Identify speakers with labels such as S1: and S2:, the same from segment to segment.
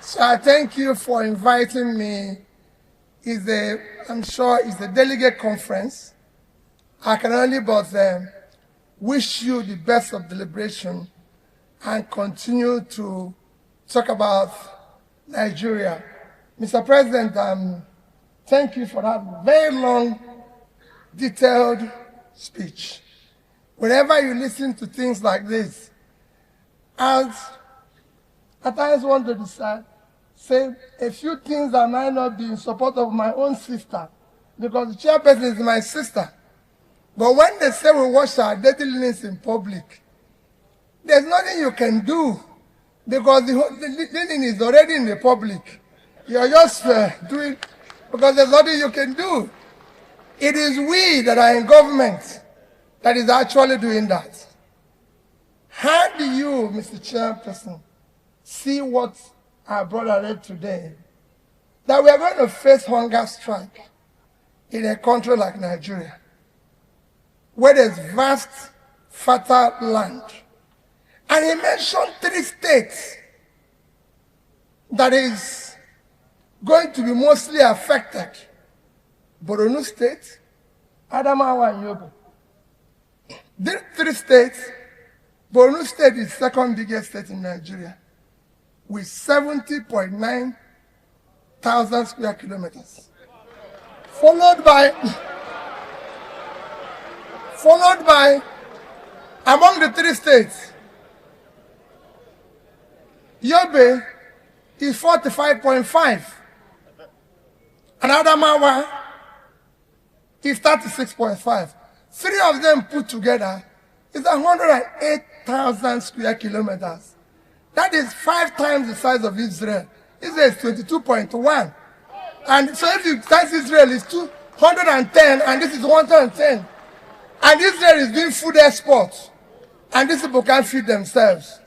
S1: So I thank you for inviting me. I'm sure it's a delegate conference. I can only but wish you the best of deliberation and continue to talk about Nigeria. Mr. President, thank you for that very long, detailed speech. Whenever you listen to things like this, I at times want to say a few things that might not be in support of my own sister, because the chairperson is my sister. But when they say we wash our dirty linens in public, there's nothing you can do, because the linen is already in the public. You're just doing, because there's nothing you can do. It is we that are in government that is actually doing that. How do you, Mr. Chairperson, see what our brother read today? That we are going to face hunger strike in a country like Nigeria, where there's vast, fertile land. And he mentioned 3 states that is going to be mostly affected. Borno State, Adamawa and Yobe. These 3 states, Borno State is the second biggest state in Nigeria, with 70.9 thousand square kilometers. Followed by, among the 3 states, Yobe is 45.5, and Adamawa is 36.5. 3 of them put together is 108,000 square kilometers. That is 5 times the size of Israel. Israel is 22.1. And so if you size Israel is 210 and this is 110. And Israel is doing food exports. And these people can't feed themselves.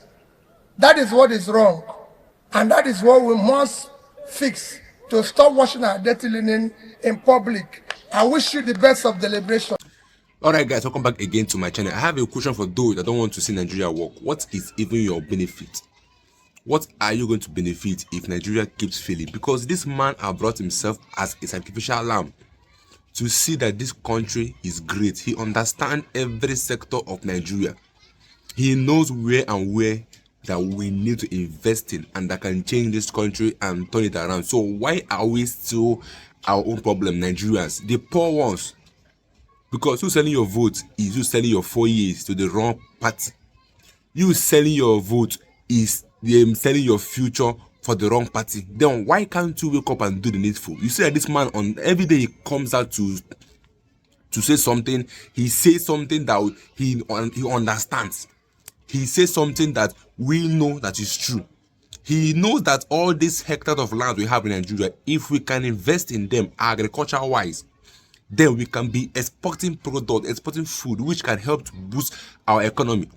S1: That is what is wrong. And that is what we must fix to stop washing our dirty linen in public. I wish you the best of deliberation.
S2: Alright guys, welcome back again to my channel. I have a question for those that don't want to see Nigeria work. What is even your benefit? What are you going to benefit if Nigeria keeps failing? Because this man has brought himself as a sacrificial lamb to see that this country is great. He understands every sector of Nigeria. He knows where and where that we need to invest in and that can change this country and turn it around. So why are we still our own problem, Nigerians, the poor ones? Because you selling your vote is you selling your 4 years to the wrong party. You selling your vote is them selling your future for the wrong party. Then why can't you wake up and do the needful? You see that this man on every day he comes out to say something. He says something that he understands. He says something that we know that is true. He knows that all these hectares of land we have in Nigeria, if we can invest in them agriculture wise, then we can be exporting products, exporting food, which can help to boost our economy.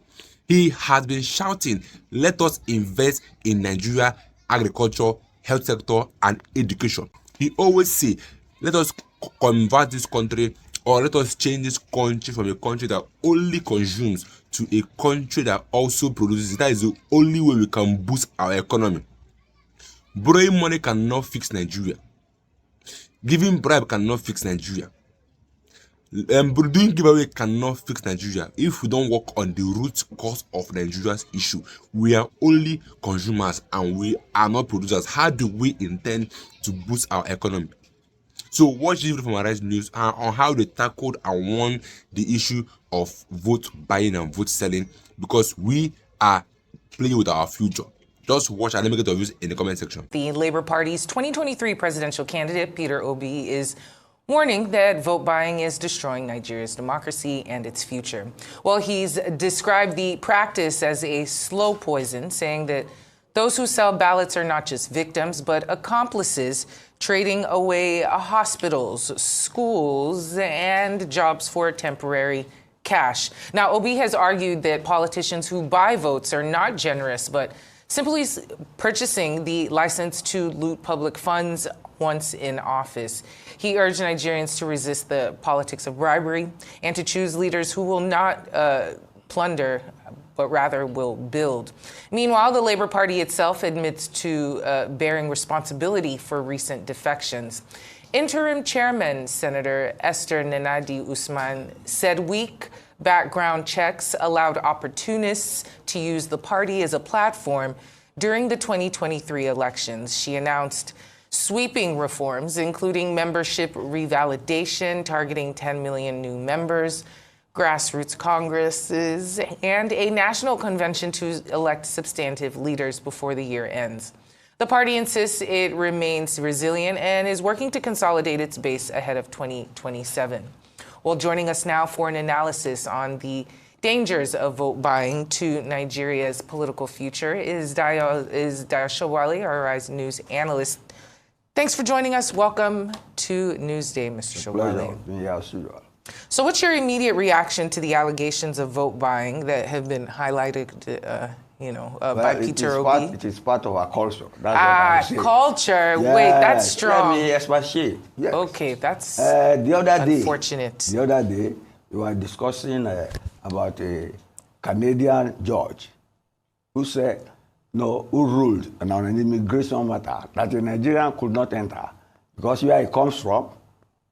S2: He has been shouting, let us invest in Nigeria, agriculture, health sector, and education. He always say, let us convert this country, or let us change this country from a country that only consumes to a country that also produces. That is the only way we can boost our economy. Borrowing money cannot fix Nigeria. Giving bribe cannot fix Nigeria. Doing giveaway cannot fix Nigeria if we don't work on the root cause of Nigeria's issue. We are only consumers and we are not producers. How do we intend to boost our economy? So watch this video from Arise News on how they tackled and won the issue of vote buying and vote selling, because we are playing with our future. Just watch and let me get your views in the comment section.
S3: The Labour Party's 2023 presidential candidate, Peter Obi, is warning that vote buying is destroying Nigeria's democracy and its future. Well, he's described the practice as a slow poison, saying that those who sell ballots are not just victims, but accomplices, trading away hospitals, schools, and jobs for temporary cash. Now, Obi has argued that politicians who buy votes are not generous, but simply purchasing the license to loot public funds once in office. He urged Nigerians to resist the politics of bribery and to choose leaders who will not plunder but rather will build. Meanwhile, the Labour Party itself admits to bearing responsibility for recent defections. Interim Chairman Senator Esther Nenadi Usman said weak background checks allowed opportunists to use the party as a platform during the 2023 elections. She announced sweeping reforms, including membership revalidation, targeting 10 million new members, grassroots congresses, and a national convention to elect substantive leaders before the year ends. The party insists it remains resilient and is working to consolidate its base ahead of 2027. Well, joining us now for an analysis on the dangers of vote buying to Nigeria's political future is Dayo Shawali, our Rise News analyst. Thanks for joining us. Welcome to Newsday, Mr. Shawali. So what's your immediate reaction to the allegations of vote buying that have been highlighted, by Peter Obi?
S4: It is part of our culture. That's
S3: culture.
S4: Yes.
S3: Wait, that's strong.
S4: Let me expatiate. Yes.
S3: Okay, that's
S4: unfortunate.
S3: The
S4: other day, we were discussing about a Canadian judge who said, who ruled on an immigration matter that a Nigerian could not enter because where he comes from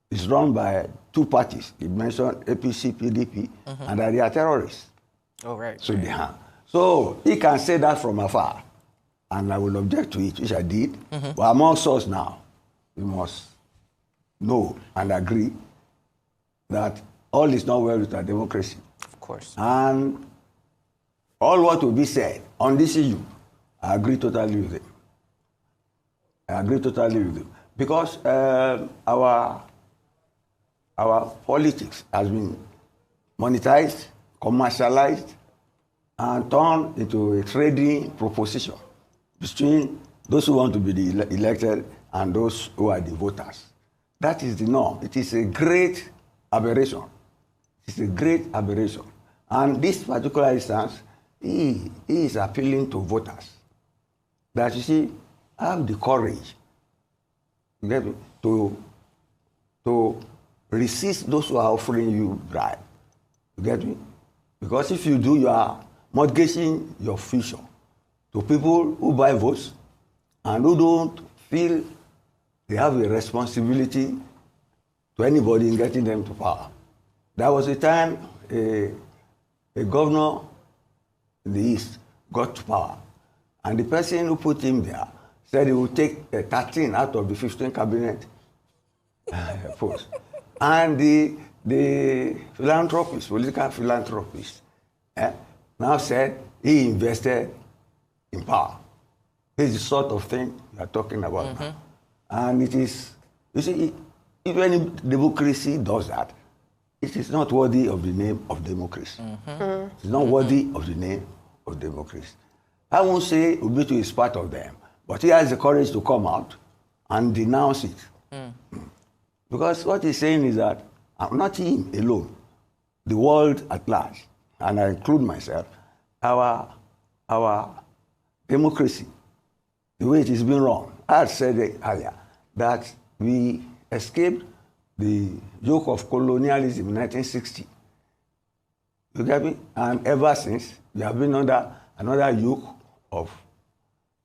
S4: is run by two parties. He mentioned APC, PDP, and that they are terrorists.
S3: Oh, right.
S4: So they have. So he can say that from afar, and I will object to it, which I did. But amongst us now, we must know and agree that all is not well with our democracy.
S3: Of course.
S4: And all what will be said on this issue, I agree totally with it. Because our politics has been monetized, commercialized, and turned into a trading proposition between those who want to be elected and those who are the voters. That is the norm. It is a great aberration. It's a great aberration. And this particular instance, he is appealing to voters that, you see, have the courage to resist those who are offering you bribe. You get me? Because if you do, you are mortgaging your future to people who buy votes and who don't feel they have a responsibility to anybody in getting them to power. There was a time a governor in the East got to power, and the person who put him there said he would take 13 out of the 15 cabinet posts. And the philanthropist, political philanthropist, now said he invested in power. This is the sort of thing we are talking about now. And it is, you see, if any democracy does that, it is not worthy of the name of democracy. It's not worthy of the name of democracy. I won't say Obi is part of them, but he has the courage to come out and denounce it. Because what he's saying is that, not him alone, the world at large, and I include myself, our democracy, the way it is being run. I had said earlier that we escaped the yoke of colonialism in 1960. You get me? And ever since, we have been under another yoke of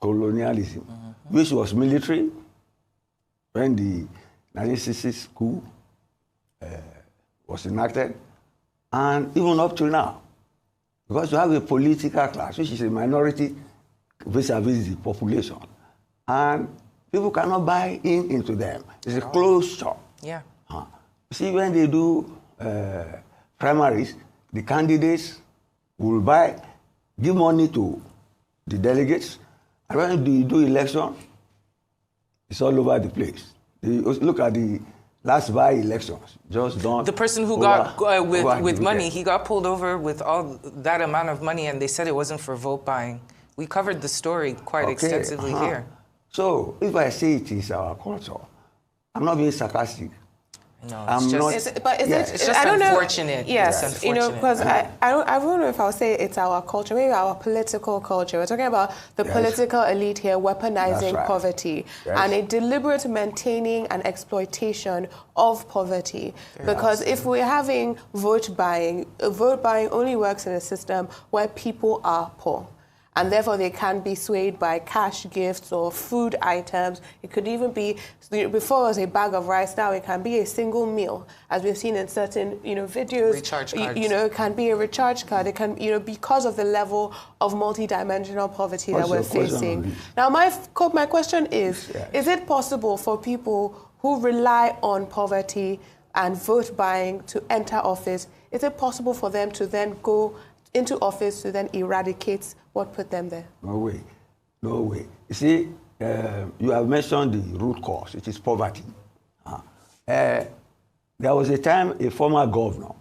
S4: colonialism, which was military when the 1960s coup was enacted, and even up till now. Because you have a political class, which is a minority vis-a-vis the population, and people cannot buy into them. It's a closed shop.
S3: Yeah.
S4: See, when they do primaries, the candidates will give money to the delegates, and when you do election, it's all over the place. Look at the last by-elections, just done.
S3: The person who got with money, he got pulled over with all that amount of money, and they said it wasn't for vote buying. We covered the story quite extensively here.
S4: So if I say it is our culture, I'm not being sarcastic.
S3: No,
S4: I'm
S3: it's just,
S4: not.
S3: it's just
S5: I don't
S3: unfortunate.
S5: Know, yes,
S3: It's
S5: you know,
S3: unfortunate.
S5: because I don't know if I'll say it's our culture, maybe our political culture. We're talking about the political elite here weaponizing poverty and a deliberate maintaining and exploitation of poverty. Because if we're having vote buying only works in a system where people are poor. And therefore, they can be swayed by cash gifts or food items. It could even be, before it was a bag of rice, now it can be a single meal, as we've seen in certain, videos.
S3: Recharge cards.
S5: It can be a recharge card. It can, because of the level of multidimensional poverty that we're facing. Now, my question is it possible for people who rely on poverty and vote buying to enter office, is it possible for them to then go into office to then eradicate what put them there?
S4: No way. No way. You see, you have mentioned the root cause, it is poverty. There was a time a former governor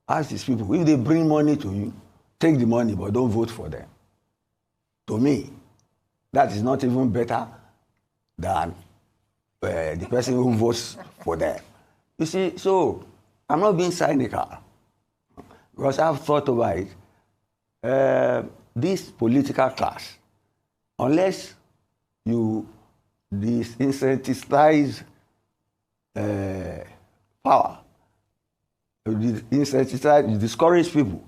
S4: asked his people, if they bring money to you, take the money, but don't vote for them. To me, that is not even better than the person who votes for them. You see, so I'm not being cynical, because I've thought about it. This political class, unless you disincentivize power, you discourage people,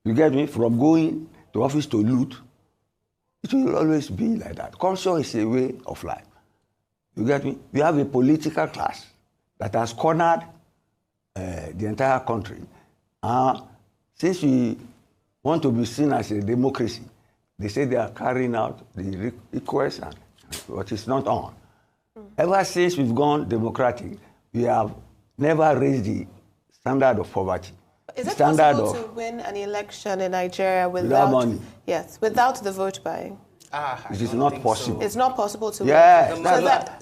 S4: you get me, from going to office to loot, it will always be like that. Culture is a way of life. You get me? We have a political class that has cornered the entire country. Since we want to be seen as a democracy, they say they are carrying out the request, and what is not on. Ever since we've gone democratic, we have never raised the standard of poverty.
S5: Is it possible to win an election in Nigeria without
S4: money?
S5: Yes, without the vote buying.
S4: It is not possible.
S5: So. It's not possible to
S4: win.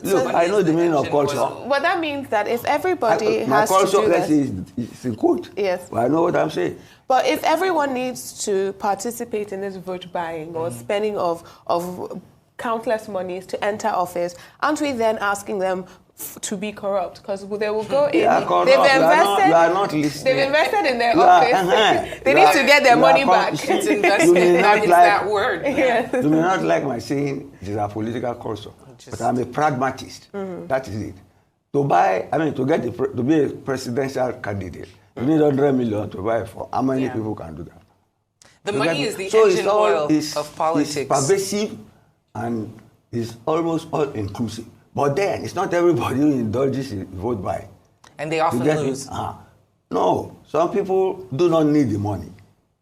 S5: Look,
S4: I know the meaning of culture.
S5: But that means that if everybody has
S4: culture,
S5: to do
S4: let's
S5: this,
S4: say it's in quote.
S5: Yes.
S4: But I know what I'm saying.
S5: But if everyone needs to participate in this vote buying or spending of countless monies to enter office, aren't we then asking them to be corrupt? Because they will go in.
S4: They've invested. You are not listening.
S5: They've invested in their office. They need to get their money back.
S3: It's investment. That word.
S5: Yes.
S4: You may not like my saying it is a political culture, but I'm a pragmatist. That is it. To be a presidential candidate, you need 100 million to buy for. How many people can do that?
S3: The money is the engine oil of politics.
S4: It's pervasive and it's almost all inclusive. But then, it's not everybody who indulges in vote buying.
S3: And they often lose.
S4: No, some people do not need the money.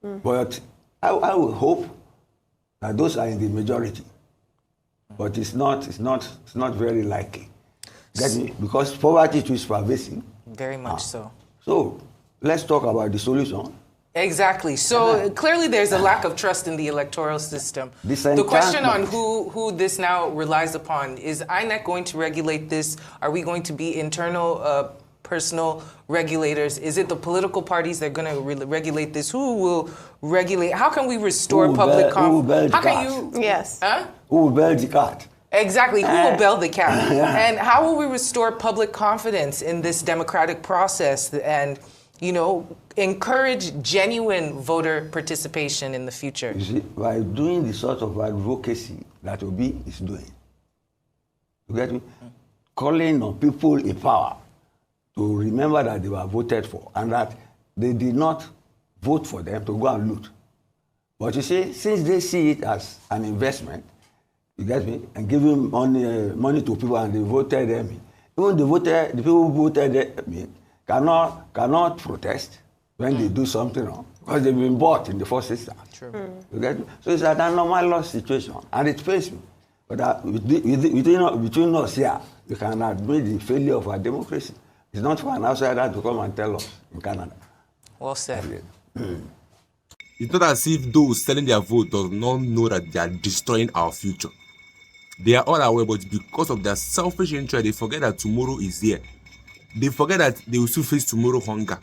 S4: But I would hope that those are in the majority. But it's not very likely. Get me? Because poverty is pervasive.
S3: Very much so.
S4: So, let's talk about the solution.
S3: Exactly. So clearly there's a lack of trust in the electoral system. The question on who this now relies upon, is INEC going to regulate this? Are we going to be internal personal regulators? Is it the political parties that are going to regulate this? Who will regulate? How can we restore public confidence? How can you?
S5: Yes.
S4: Who will bail the cat?
S3: Exactly. Who will bail the cat? And how will we restore public confidence in this democratic process and, encourage genuine voter participation in the future?
S4: You see, by doing the sort of advocacy that Obi is doing, you get me? Calling on people in power to remember that they were voted for and that they did not vote for them to go and loot. But you see, since they see it as an investment, you get me, and giving money to people and they voted them, even the people who voted them cannot protest when they do something wrong because they've been bought in the first instance. You get me? So it's an anomalous situation, and it pains me. But between us here, we can admit the failure of our democracy. It's not for an outsider to come and tell us in Canada.
S3: Well said.
S2: It's not as if those selling their vote does not know that they are destroying our future. They are all aware, but because of their selfish interest, they forget that tomorrow is here. They forget that they will still face tomorrow hunger,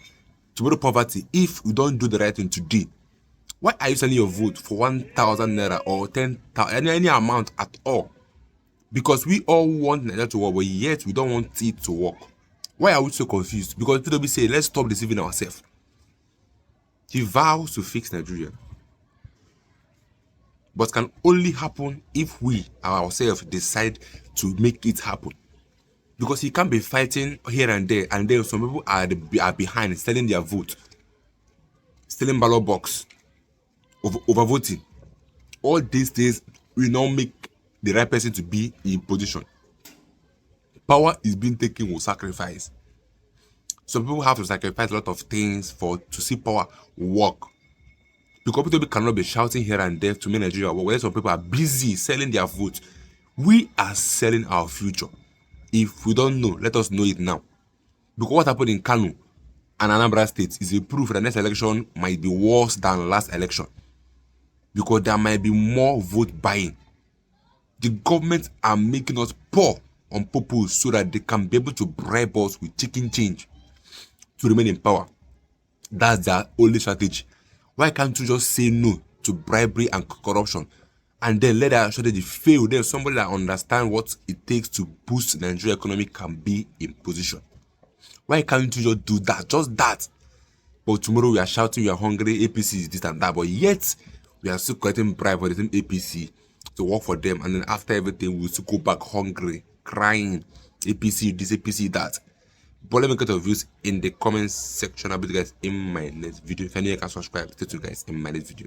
S2: tomorrow poverty, if we don't do the right thing today. Why are you selling your vote for 1,000 naira or 10,000, any amount at all? Because we all want Nigeria to work, but yet we don't want it to work. Why are we so confused? Because people be say, let's stop deceiving ourselves. He vows to fix Nigeria, but can only happen if we ourselves decide to make it happen. Because he can't be fighting here and there, and then some people are behind, selling their vote, stealing ballot box, overvoting. All these things will not make the right person to be in position. Power is being taken with sacrifice. Some people have to sacrifice a lot of things to see power work. Because people cannot be shouting here and there to make Nigeria work. Where some people are busy selling their vote. We are selling our future. If we don't know, let us know it now. Because what happened in Kano and Anambra State is a proof that the next election might be worse than last election. Because there might be more vote buying. The government are making us poor on purpose so that they can be able to bribe us with chicken change to remain in power. That's their only strategy. Why can't you just say no to bribery and corruption and then let that strategy fail? Then somebody that understands what it takes to boost the Nigerian economy can be in position. Why can't you just do that? Just that. But tomorrow we are shouting, we are hungry, APC is this and that, but yet we are still collecting bribe for the same APC to work for them, and then after everything we'll still go back hungry, crying, APC this, APC that. But let me get your views in the comments section. I'll be you guys in my next video. If you can subscribe, stay tuned guys in my next video.